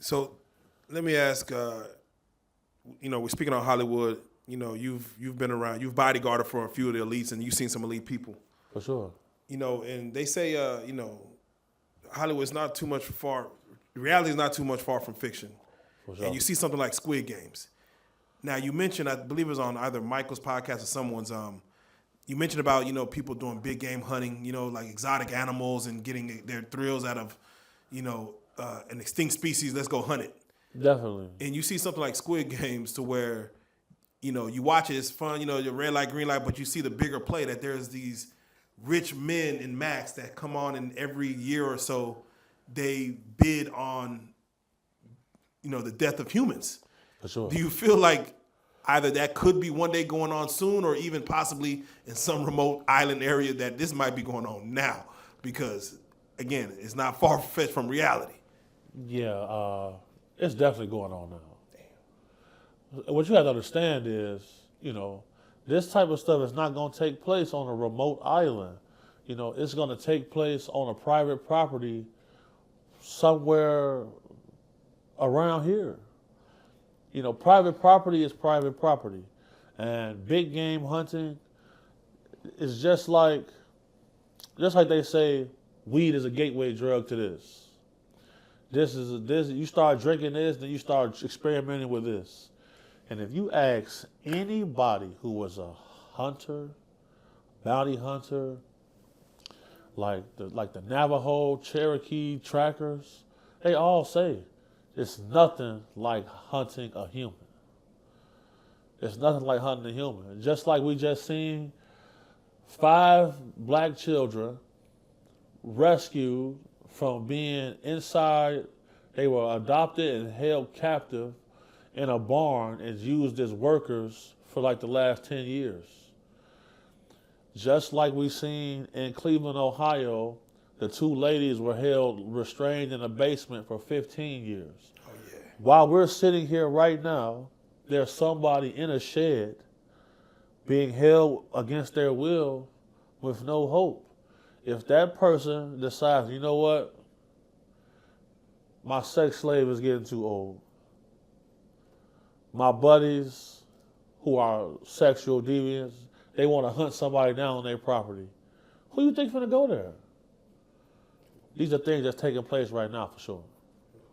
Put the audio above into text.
So let me ask, we're speaking on Hollywood. You've been around, you've bodyguarded for a few of the elites, and you've seen some elite people. For sure. And they say, Hollywood's not too much far, reality is not too much far from fiction. For sure. And you see something like Squid Games. Now, you mentioned, I believe it was on either Michael's podcast or someone's, you mentioned about, people doing big game hunting, like exotic animals and getting their thrills out of, an extinct species, let's go hunt it. Definitely. And you see something like Squid Games to where, you watch it, it's fun, your red light, green light, but you see the bigger play that there's these rich men in Max that come on and every year or so they bid on, the death of humans. For sure. Do you feel like either that could be one day going on soon or even possibly in some remote island area that this might be going on now? Because, again, it's not far-fetched from reality. Yeah, it's definitely going on now. Damn. What you have to understand is, this type of stuff is not going to take place on a remote island. It's going to take place on a private property somewhere around here. Private property is private property. And big game hunting is just like they say, weed is a gateway drug to this. This you start drinking this, then you start experimenting with this. And if you ask anybody who was a hunter, bounty hunter, like the Navajo, Cherokee trackers, they all say it's nothing like hunting a human. It's nothing like hunting a human. Just like we just seen 5 black children rescued from being inside, they were adopted and held captive in a barn and used as workers for like the last 10 years. Just like we seen in Cleveland, Ohio, the 2 ladies were held restrained in a basement for 15 years. Oh, yeah. While we're sitting here right now, there's somebody in a shed being held against their will with no hope. If that person decides, you know what, my sex slave is getting too old. My buddies who are sexual deviants, they want to hunt somebody down on their property. Who you think finna go there? These are things that's taking place right now for sure.